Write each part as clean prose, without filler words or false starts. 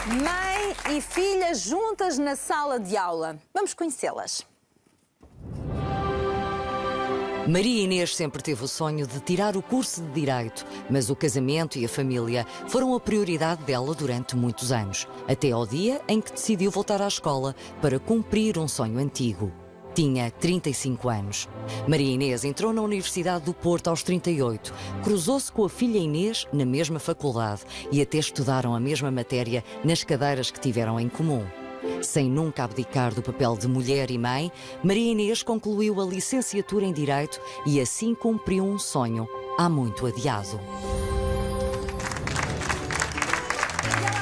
Mãe e filha juntas na sala de aula. Vamos conhecê-las. Maria Inês sempre teve o sonho de tirar o curso de Direito, mas o casamento e a família foram a prioridade dela durante muitos anos, até ao dia em que decidiu voltar à escola para cumprir um sonho antigo. Tinha 35 anos. Maria Inês entrou na Universidade do Porto aos 38, cruzou-se com a filha Inês na mesma faculdade e até estudaram a mesma matéria nas cadeiras que tiveram em comum. Sem nunca abdicar do papel de mulher e mãe, Maria Inês concluiu a licenciatura em Direito e assim cumpriu um sonho há muito adiado.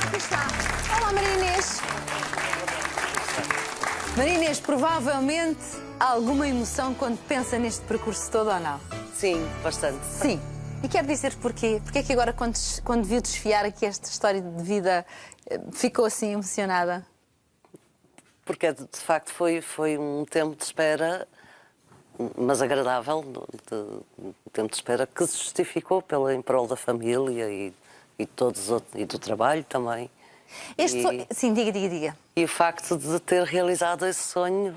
Aqui está. Olá, Maria Inês. Maria Inês, provavelmente há alguma emoção quando pensa neste percurso todo ou não? Sim, bastante. Sim. E quero dizer porquê. Porquê é que agora, quando viu desfiar aqui esta história de vida, ficou assim emocionada? Porque, de facto, foi um tempo de espera, mas agradável, um tempo de espera que se justificou em prol da família e todos e do trabalho também. Sim, diga. E o facto de ter realizado esse sonho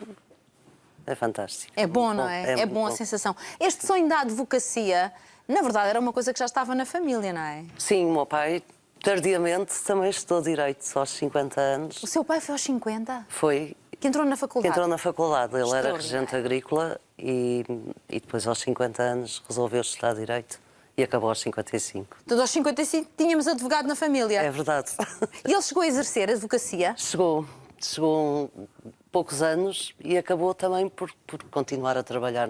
é fantástico. É bom, não é? É bom a sensação. Este sonho da advocacia, na verdade, era uma coisa que já estava na família, não é? Sim, o meu pai, tardiamente, também estudou Direito, aos 50 anos. O seu pai foi aos 50? Foi. Que entrou na faculdade? Que entrou na faculdade. Ele era regente agrícola e depois, aos 50 anos, resolveu estudar Direito e acabou aos 55. Então, aos 55 tínhamos advogado na família. É verdade. E ele chegou a exercer a advocacia? Chegou poucos anos e acabou também por continuar a trabalhar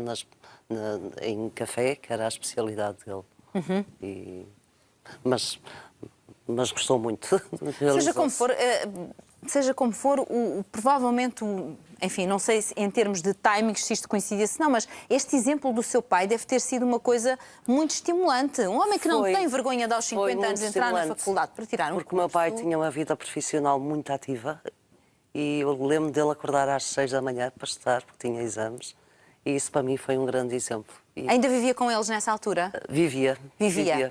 em café, que era a especialidade dele. Uhum. Mas gostou muito. Seja como for, provavelmente, enfim, não sei se em termos de timing se isto coincidia, se não, mas este exemplo do seu pai deve ter sido uma coisa muito estimulante. Um homem que não tem vergonha de aos 50 anos entrar na faculdade para tirar um curso. Porque o meu pai tinha uma vida profissional muito ativa e eu lembro dele acordar às 6 da manhã para estudar, porque tinha exames, e isso para mim foi um grande exemplo. Ainda vivia com eles nessa altura? Vivia.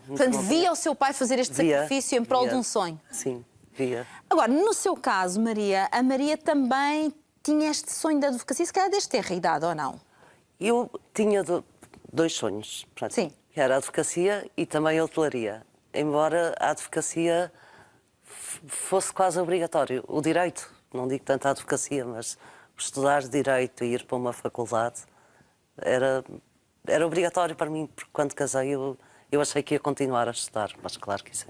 Portanto, via o seu pai fazer este sacrifício em prol de um sonho? Sim, via. Agora, no seu caso, Maria, a Maria também tinha este sonho da advocacia, se calhar desde ter a idade, ou não? Eu tinha dois sonhos. Portanto, sim. Que era a advocacia e também a hotelaria. Embora a advocacia fosse quase obrigatório. O direito, não digo tanto a advocacia, mas estudar direito e ir para uma faculdade era obrigatório para mim, porque quando casei eu achei que ia continuar a estudar, mas claro que isso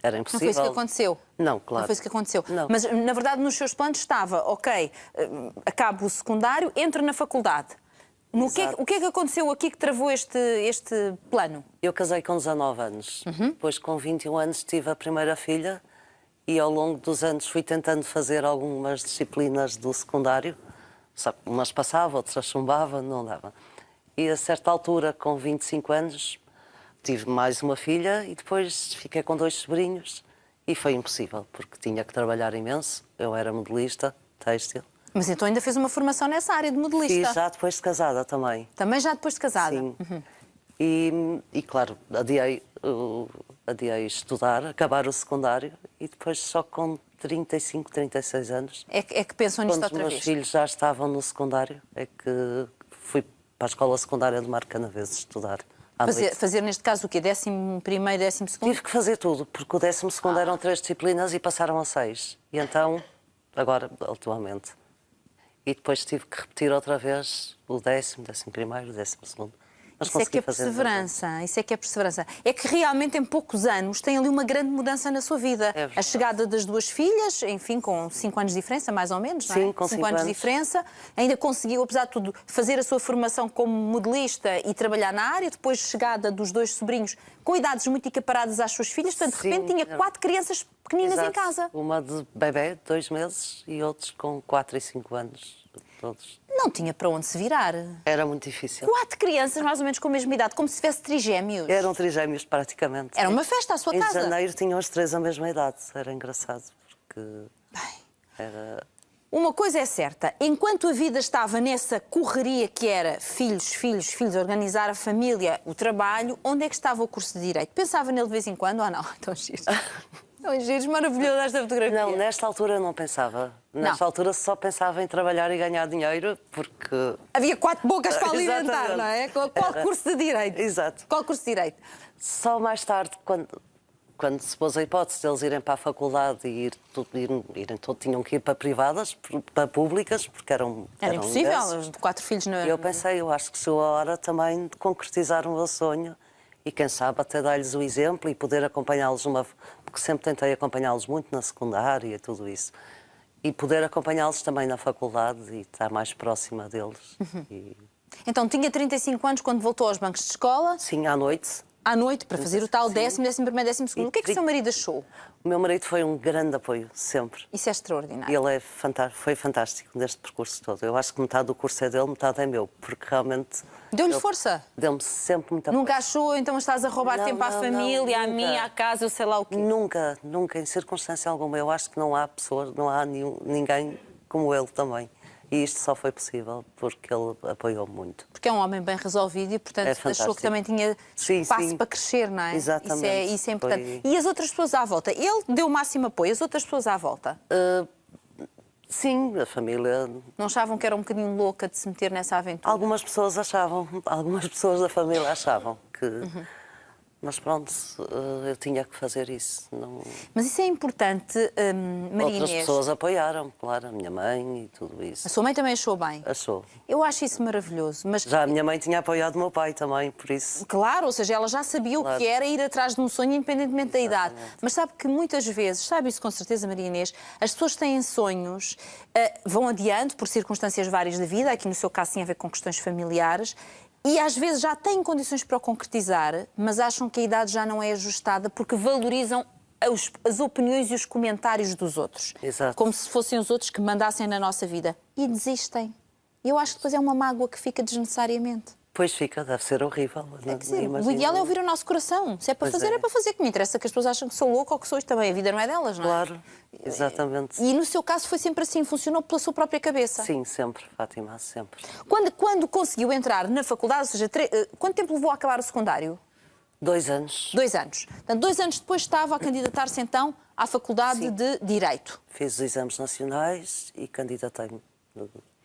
era impossível. Não foi isso que aconteceu? Não, claro. Não foi isso que aconteceu? Não. Mas, na verdade, nos seus planos estava, ok, acabo o secundário, entro na faculdade. O que é que aconteceu aqui que travou este plano? Eu casei com 19 anos. Depois, com 21 anos, tive a primeira filha e, ao longo dos anos, fui tentando fazer algumas disciplinas do secundário. Só que umas passava, outras chumbava, não dava. E, a certa altura, com 25 anos, tive mais uma filha e depois fiquei com 2 sobrinhos e foi impossível, porque tinha que trabalhar imenso. Eu era modelista, têxtil. Mas então ainda fez uma formação nessa área de modelista? Fiz já depois de casada também. Também já depois de casada? Sim. E claro, adiei estudar, acabar o secundário e depois só com 35, 36 anos... É que pensam nisto outra vez? Quando os meus filhos já estavam no secundário, é que fui para a escola secundária de Mar Canaveses estudar. Fazer neste caso o quê? 11º, 12º? Tive que fazer tudo, porque o 12º eram 3 disciplinas e passaram a 6. E então, agora, atualmente. E depois tive que repetir outra vez o 10º, 11º, 12º. Mas isso é que é perseverança, isso é que é perseverança. É que realmente em poucos anos tem ali uma grande mudança na sua vida. A chegada das 2 filhas, enfim, com 5 anos de diferença, mais ou menos, não é? Sim, com 5 anos de diferença. Ainda conseguiu, apesar de tudo, fazer a sua formação como modelista e trabalhar na área. Depois, chegada dos 2 sobrinhos, com idades muito equiparadas às suas filhas. Portanto, de repente, tinha 4 crianças pequeninas em casa. Uma de bebê, 2 meses, e outros com 4 e 5 anos. Todos. Não tinha para onde se virar. Era muito difícil. 4 crianças, mais ou menos com a mesma idade, como se tivesse trigémeos. Eram trigémeos, praticamente. Era uma festa à sua casa. Em janeiro tinham os 3 a mesma idade. Era engraçado, porque Uma coisa é certa, enquanto a vida estava nessa correria que era filhos, organizar a família, o trabalho, onde é que estava o curso de Direito? Pensava nele de vez em quando ou não? Então, Não, giros, maravilhoso esta fotografia. Não, nesta altura eu não pensava. Nesta altura só pensava em trabalhar e ganhar dinheiro, porque... Havia 4 bocas para alimentar, Exatamente. não é? Qual curso de Direito? Exato. Qual curso de Direito? Só mais tarde, quando se pôs a hipótese de eles irem para a faculdade e tinham que ir para privadas, para públicas, porque eram Impossível, ingressos. os 4 filhos... E eu pensei, eu acho que chegou a hora também de concretizar o meu sonho e, quem sabe, até dar-lhes o exemplo e poder acompanhá-los porque sempre tentei acompanhá-los muito na secundária e tudo isso. E poder acompanhá-los também na faculdade e estar mais próxima deles. Então, tinha 35 anos quando voltou aos bancos de escola, Sim, à noite. à noite, para fazer o tal 10º, 11º, 12º. O que é que o seu marido achou? O meu marido foi um grande apoio, sempre. Isso é extraordinário. Ele foi fantástico neste percurso todo. Eu acho que metade do curso é dele, metade é meu, porque realmente... Deu-lhe força? Deu-me sempre muita Nunca força. achou, então estás a roubar Não, tempo à não, família, à nunca. minha, à casa, eu sei lá o quê? Nunca, nunca, em circunstância alguma. Eu acho que não há pessoas, não há ninguém como ele também. E isto só foi possível porque ele apoiou muito. Porque é um homem bem resolvido e, portanto, É achou fantástico. que também tinha Sim, espaço sim. para crescer, não é? Exatamente. Isso é importante. Foi- E as outras pessoas à volta? Ele deu o máximo apoio, as outras pessoas à volta? Sim, a família... Não achavam que era um bocadinho louca de se meter nessa aventura? Algumas pessoas achavam, algumas pessoas da família achavam que... Mas pronto, eu tinha que fazer isso. Não... Mas isso é importante, Maria Outras Inês. pessoas apoiaram, claro, a minha mãe e tudo A isso. sua mãe também achou bem? Achou. Eu acho isso maravilhoso, mas... Já a minha mãe tinha apoiado o meu pai também, por isso... Claro, ou seja, ela já sabia o Claro. que era ir atrás de um sonho, independentemente da idade. Mas sabe que muitas vezes, sabe isso com certeza, Maria Inês, as pessoas têm sonhos, vão adiante por circunstâncias várias da vida, aqui no seu caso tem a ver com questões familiares, e às vezes já têm condições para o concretizar, mas acham que a idade já não é ajustada porque valorizam as opiniões e os comentários dos outros. Exato. Como se fossem os outros que mandassem na nossa vida. E desistem. E eu acho que depois é uma mágoa que fica desnecessariamente. Pois fica, deve ser horrível. Quer dizer, o ideal é ouvir o nosso coração. Se é para Pois fazer, é. é para fazer. Que me interessa que as pessoas acham que sou louca ou que sou isto também. A vida não é delas, não é? Claro, exatamente. E no seu caso foi sempre assim, funcionou pela sua própria cabeça. Sim, sempre, Fátima, sempre. Quando conseguiu entrar na faculdade, ou seja, quanto tempo levou a acabar o secundário? 2 anos. 2 anos. Portanto, 2 anos depois estava a candidatar-se então à Faculdade Sim. de Direito. Fiz os exames nacionais e candidatei-me.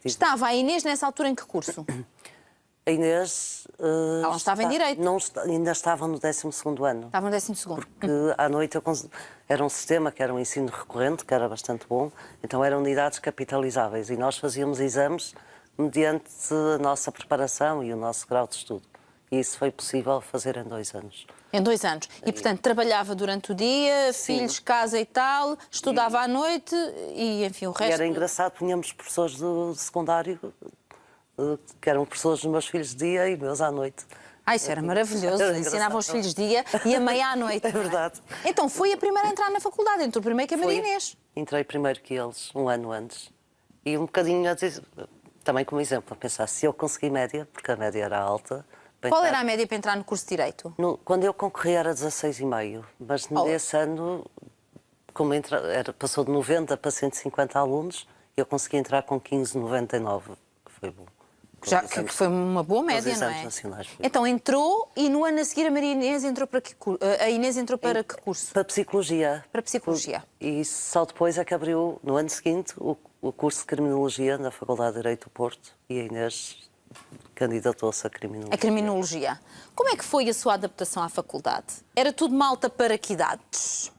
Estava a Inês nessa altura em que curso? A Inês... Ela não estava em Direito. Ainda estava no 12º ano. Estava no 12º. Porque à noite era um sistema que era um ensino recorrente, que era bastante bom, então eram unidades capitalizáveis e nós fazíamos exames mediante a nossa preparação e o nosso grau de estudo. E isso foi possível fazer em 2 anos. Em 2 anos. E, portanto, trabalhava durante o dia, filhos, casa e tal, estudava à noite e, enfim, o E resto... era engraçado, tínhamos professores do secundário que eram professores dos meus filhos de dia e meus à noite. Ah, isso era maravilhoso. Era Ensinavam os engraçado. filhos de dia e a meia à noite. É verdade. Então, foi a primeira a entrar na faculdade. Entrou primeiro que a Maria Fui. Inês. Entrei primeiro que eles, 1 ano antes. E um bocadinho, a dizer, também como exemplo, a pensar, se eu consegui média, porque a média era alta... para Qual entrar- era a média para entrar no curso de Direito? Quando eu concorri era 16,5, mas nesse ano, como passou de 90 para 150 alunos, eu consegui entrar com 15,99, que foi bom. Já, que foi uma boa média, não exames é? nacionais, foi. Então entrou e no ano a seguir a Maria Inês entrou para que curso? A Inês entrou para que curso? Para Psicologia. Para Psicologia. E só depois é que abriu, no ano seguinte, o curso de Criminologia na Faculdade de Direito do Porto e a Inês candidatou-se a Criminologia. A Criminologia. Como é que foi a sua adaptação à faculdade? Era tudo malta para que idades?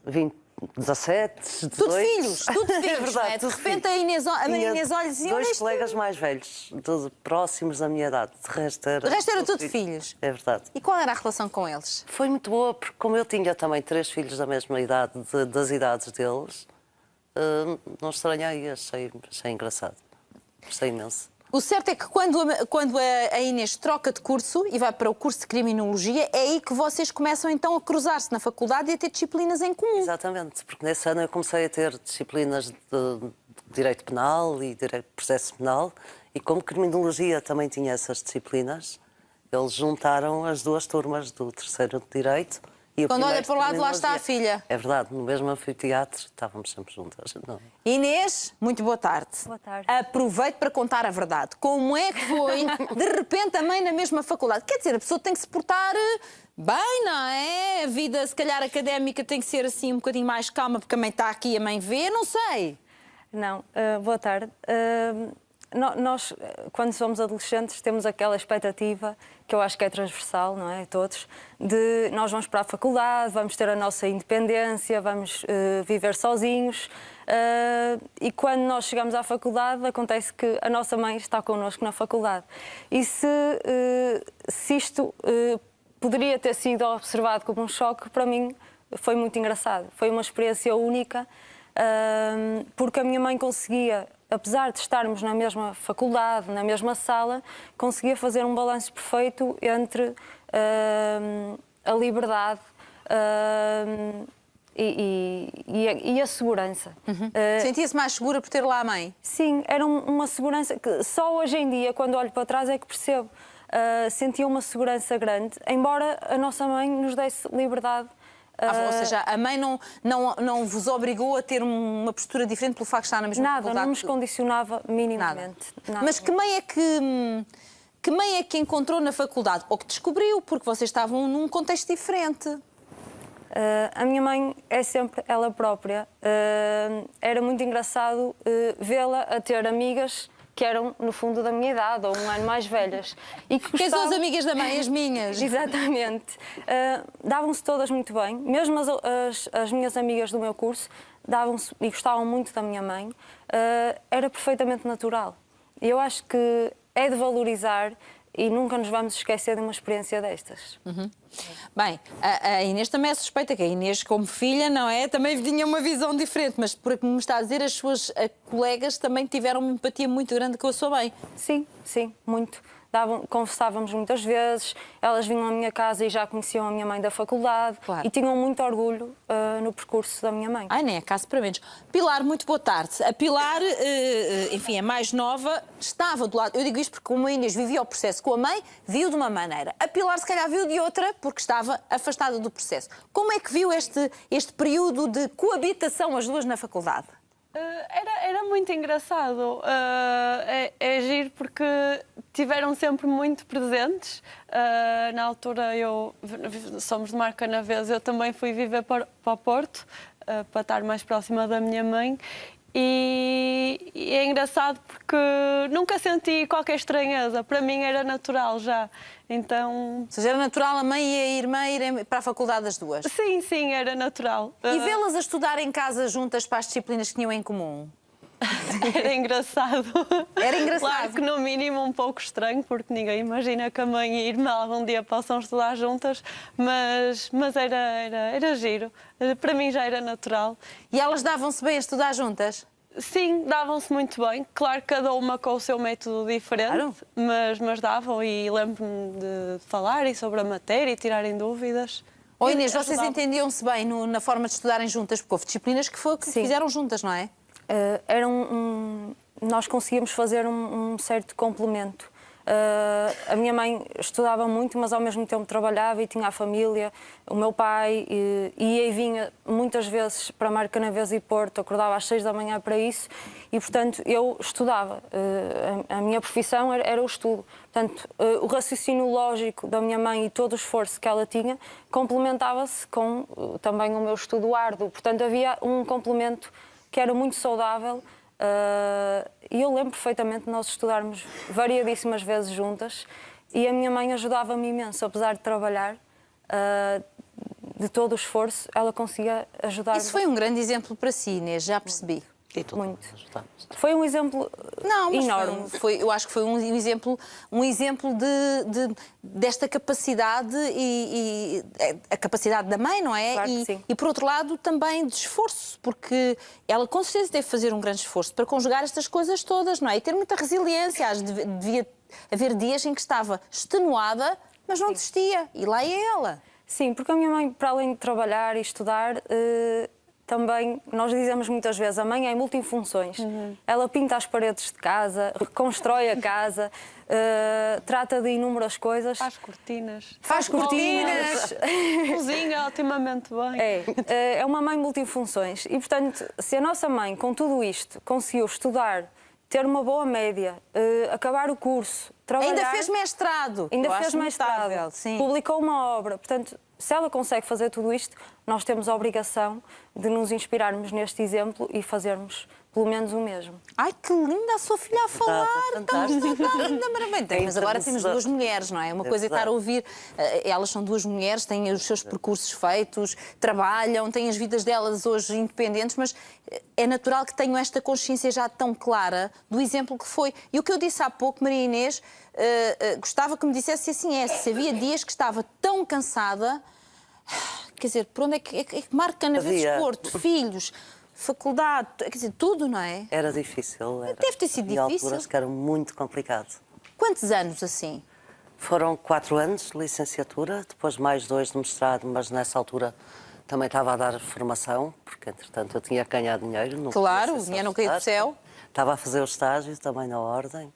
17, 18... Tudo filhos, tudo filhos, É verdade, não é? De tudo repente filhos. a Maria Tinha Inês olha e dizia... "Olha 2 isto." colegas mais velhos, tudo próximos da minha idade. De resto era tudo filhos. É verdade. E qual era a relação com eles? Foi muito boa, porque como eu tinha também 3 filhos da mesma idade, das idades deles, não estranhei, achei engraçado. Gostei imenso. O certo é que quando a Inês troca de curso e vai para o curso de Criminologia, é aí que vocês começam então a cruzar-se na faculdade e a ter disciplinas em comum. Exatamente, porque nesse ano eu comecei a ter disciplinas de Direito Penal e Direito de Processo Penal, e como Criminologia também tinha essas disciplinas, eles juntaram as 2 turmas do 3º de Direito E o Quando olha primeiro para o lado, lá terminou está a dia. filha. É verdade, no mesmo anfiteatro estávamos sempre juntas. Não. Inês, muito boa tarde. Boa tarde. Aproveito para contar a verdade. Como é que foi, de repente, a mãe na mesma faculdade? Quer dizer, a pessoa tem que se portar bem, não é? A vida, se calhar, académica tem que ser assim um bocadinho mais calma, porque a mãe está aqui e a mãe vê, não sei. Não, boa tarde. Nós, quando somos adolescentes, temos aquela expectativa, que eu acho que é transversal, não é? Todos, de nós vamos para a faculdade, vamos ter a nossa independência, vamos viver sozinhos. E quando nós chegamos à faculdade, acontece que a nossa mãe está connosco na faculdade. E se isto poderia ter sido observado como um choque, para mim foi muito engraçado. Foi uma experiência única, porque a minha mãe conseguia, apesar de estarmos na mesma faculdade, na mesma sala, conseguia fazer um balanço perfeito entre a liberdade e a segurança. Sentia-se mais segura por ter lá a mãe? Sim, era uma segurança que só hoje em dia, quando olho para trás, é que percebo. Sentia uma segurança grande, embora a nossa mãe nos desse liberdade. Ou seja, a mãe não vos obrigou a ter uma postura diferente pelo facto de estar na mesma faculdade? Nada, não nos condicionava minimamente. Nada. Mas que mãe é que encontrou na faculdade? Ou que descobriu, porque vocês estavam num contexto diferente? A minha mãe é sempre ela própria. Era muito engraçado vê-la a ter amigas que eram, no fundo, da minha idade, ou um ano mais velhas. E que Quem são as amigas da mãe? As minhas? Exatamente. Davam-se todas muito bem. Mesmo as minhas amigas do meu curso davam-se e gostavam muito da minha mãe. Era perfeitamente natural. E eu acho que é de valorizar e nunca nos vamos esquecer de uma experiência destas. Bem, a Inês também é suspeita, que a Inês, como filha, não é? Também tinha uma visão diferente, mas por que me está a dizer, as suas colegas também tiveram uma empatia muito grande com a sua mãe. Sim, sim, muito. Conversávamos muitas vezes, elas vinham à minha casa e já conheciam a minha mãe da faculdade. Claro. E tinham muito orgulho no percurso da minha mãe. Ai, nem é caso para menos. Pilar, muito boa tarde. A Pilar, enfim, é mais nova, estava do lado... Eu digo isto porque como a Inês vivia o processo com a mãe, viu de uma maneira. A Pilar, se calhar, viu de outra, porque estava afastada do processo. Como é que viu este período de coabitação, as duas, na faculdade? Era muito engraçado. É giro porque tiveram sempre muito presentes. Na altura, somos de Marca na Vez, eu também fui viver para o Porto, para estar mais próxima da minha mãe. E é engraçado porque nunca senti qualquer estranheza. Para mim era natural já. Então... Ou seja, era natural a mãe e a irmã irem para a faculdade as duas? Sim, era natural. E vê-las a estudar em casa juntas para as disciplinas que tinham em comum? Era engraçado. Era engraçado. Claro que no mínimo um pouco estranho, porque ninguém imagina que a mãe e a irmã algum dia possam estudar juntas, mas era giro. Para mim já era natural. E elas davam-se bem a estudar juntas? Sim, davam-se muito bem. Claro que cada uma com o seu método diferente, Claro. mas davam e lembro-me de falarem sobre a matéria e tirarem dúvidas. Ou Inês, vocês Ajudavam. entendiam-se bem na forma de estudarem juntas? Porque houve disciplinas que fizeram juntas, não é? Nós conseguíamos fazer um certo complemento. A minha mãe estudava muito, mas ao mesmo tempo trabalhava e tinha a família. O meu pai ia e vinha muitas vezes para Marca na Vez e Porto, acordava às 6 da manhã para isso e, portanto, eu estudava. A minha profissão era o estudo. Portanto, o raciocínio lógico da minha mãe e todo o esforço que ela tinha complementava-se com também o meu estudo árduo. Portanto, havia um complemento que era muito saudável. E eu lembro perfeitamente de nós estudarmos variadíssimas vezes juntas e a minha mãe ajudava-me imenso, apesar de trabalhar, de todo o esforço, ela conseguia ajudar-me. Isso foi um grande exemplo para si, Inês, já percebi. E tudo. Muito. Ajudamos. Foi um exemplo enorme. Eu acho que foi um exemplo desta capacidade e a capacidade da mãe, não é? Claro que sim. E por outro lado também de esforço, porque ela com certeza deve fazer um grande esforço para conjugar estas coisas todas, não é? E ter muita resiliência. Devia haver dias em que estava extenuada, mas não desistia. E lá ia ela. Sim, porque a minha mãe, para além de trabalhar e estudar, também, nós dizemos muitas vezes, a mãe é multifunções. Ela pinta as paredes de casa, reconstrói a casa, trata de inúmeras coisas. Faz cortinas. Faz cortinas. Cozinha otimamente bem. É uma mãe multifunções. E, portanto, se a nossa mãe, com tudo isto, conseguiu estudar, ter uma boa média, acabar o curso, trabalhar... Ainda fez mestrado. Ainda Eu fez acho mestrado, notável, sim. publicou uma obra. Portanto, se ela consegue fazer tudo isto, nós temos a obrigação de nos inspirarmos neste exemplo e fazermos pelo menos o mesmo. Ai, que linda a sua filha a falar! Tão fantástica. linda, maravilha. Mas agora temos duas mulheres, não é? Uma coisa é estar a ouvir. Elas são duas mulheres, têm os seus percursos feitos, trabalham, têm as vidas delas hoje independentes, mas é natural que tenham esta consciência já tão clara do exemplo que foi. E o que eu disse há pouco, Maria Inês, gostava que me dissesse assim: se havia dias que estava tão cansada, quer dizer, por onde é que marca na vez desporto, filhos, faculdade, quer dizer, tudo, não é? Era difícil. Era. Deve ter sido Havia difícil. alturas que era muito complicado. Quantos anos assim? Foram 4 anos de licenciatura, depois mais 2 de mestrado, mas nessa altura também estava a dar formação, porque entretanto eu tinha que ganhar dinheiro. Não Claro, podia o ser só dinheiro não caiu do estudar. céu. Estava a fazer o estágio também na ordem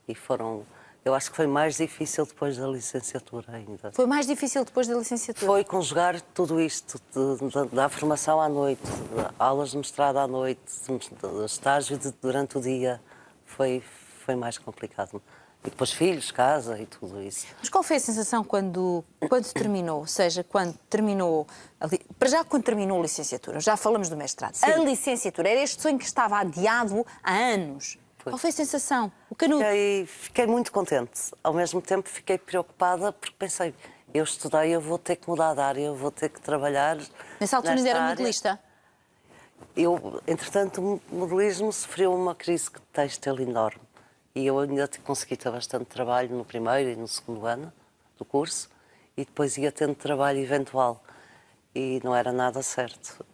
e foram... Eu acho que foi mais difícil depois da licenciatura ainda. Foi mais difícil depois da licenciatura? Foi conjugar tudo isto, da formação à noite, de aulas de mestrado à noite, de estágio durante o dia. Foi mais complicado. E depois filhos, casa e tudo isso. Mas qual foi a sensação quando terminou? Ou seja, quando terminou... Para já, quando terminou a licenciatura, já falamos do mestrado. Sim. A licenciatura era este sonho que estava adiado há anos. Qual foi a sensação? O canudo? Fiquei muito contente. Ao mesmo tempo fiquei preocupada porque pensei, eu estudei, eu vou ter que mudar de área, eu vou ter que trabalhar. Nessa altura ainda era modelista? Eu, entretanto, o modelismo sofreu uma crise têxtil enorme. E eu ainda consegui ter bastante trabalho no primeiro e no segundo ano do curso. E depois ia tendo trabalho eventual. E não era nada certo.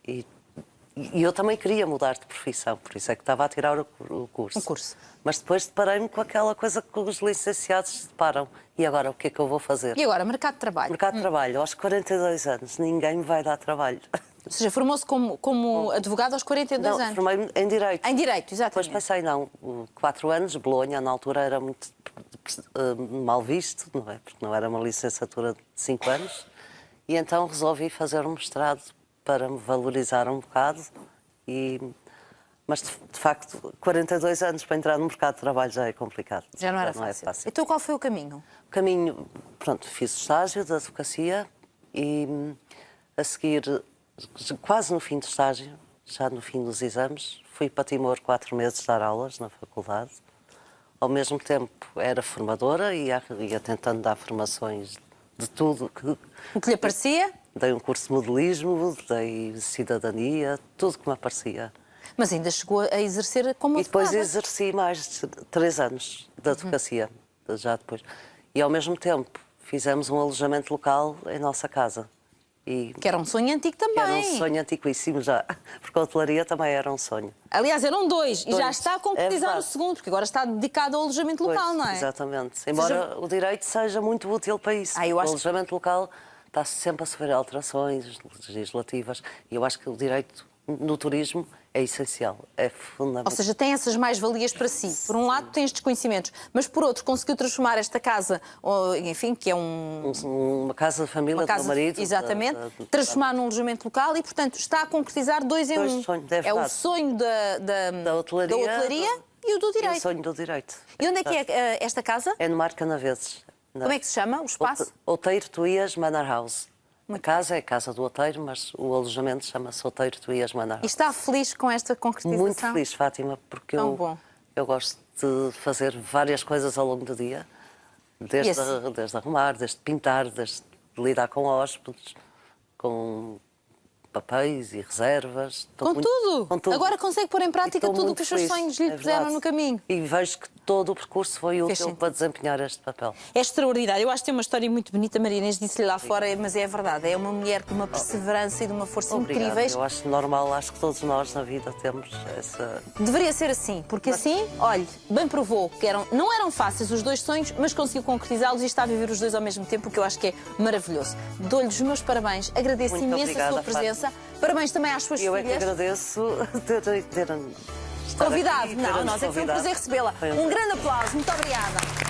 E eu também queria mudar de profissão, por isso é que estava a tirar o curso. Um curso. Mas depois deparei-me com aquela coisa que os licenciados se deparam. E agora, o que é que eu vou fazer? E agora, mercado de trabalho? Mercado de trabalho. Aos 42 anos, ninguém me vai dar trabalho. Ou seja, formou-se como advogado aos 42 anos? Formei-me em Direito. Em Direito, exatamente. Depois pensei, 4 anos, Bolonha, na altura era muito mal visto, não é? Porque não era uma licenciatura de 5 anos. E então resolvi fazer um mestrado para me valorizar um bocado. Mas, de facto, 42 anos para entrar no mercado de trabalho já é complicado. Já não era fácil. Então qual foi o caminho? O caminho, pronto, fiz o estágio de advocacia e a seguir, quase no fim do estágio, já no fim dos exames, fui para Timor 4 meses dar aulas na faculdade. Ao mesmo tempo era formadora e ia tentando dar formações de tudo. O que lhe aparecia? Dei um curso de modelismo, dei cidadania, tudo que me aparecia. Mas ainda chegou a exercer como advogada? E depois exerci mais de 3 anos de advocacia, já depois. E ao mesmo tempo fizemos um alojamento local em nossa casa. Que era um sonho antigo também. Era um sonho antiquíssimo já, porque a hotelaria também era um sonho. Aliás, eram 2 e já está a concretizar É o segundo, porque agora está dedicado ao alojamento local, não é? Exatamente. Embora o direito seja muito útil para isso. Eu acho o alojamento local está sempre a sofrer alterações legislativas e eu acho que o direito no turismo é essencial, é fundamental. Ou seja, tem essas mais-valias para si. Por um lado tem estes conhecimentos, mas por outro conseguiu transformar esta casa, enfim, que é uma casa de família do meu marido. Exatamente, transformar num alojamento local e, portanto, está a concretizar 2 em 1. É o sonho da hotelaria e o do direito. É o sonho do direito. E onde é que é esta casa? É no Mar Canaveses. Como é que se chama o espaço? Outeiro Tuías Manor House. A casa é a casa do outeiro, mas o alojamento chama-se Outeiro Tuías Manor House. E está feliz com esta concretização? Muito feliz, Fátima, porque eu gosto de fazer várias coisas ao longo do dia. Desde arrumar, desde pintar, desde lidar com hóspedes, com papéis e reservas. Com tudo? Com tudo. Agora consegue pôr em prática tudo o que os seus sonhos lhe puseram no caminho. E vejo que todo o percurso foi útil para desempenhar este papel. É extraordinário. Eu acho que tem uma história muito bonita. Maria Inês disse-lhe lá fora, mas é verdade. É uma mulher de uma perseverança e de uma força incríveis. Eu acho normal, acho que todos nós na vida temos essa... Deveria ser assim, porque assim, olhe, bem provou que não eram fáceis os 2 sonhos, mas conseguiu concretizá-los e está a viver os 2 ao mesmo tempo, o que eu acho que é maravilhoso. Dou-lhe os meus parabéns, agradeço Muito imenso obrigada, a sua presença. Vanessa. Parabéns também às suas Eu filhas. é que agradeço ter Convidado. aqui, Não, nós é que foi um prazer recebê-la. Um grande aplauso. Muito obrigada.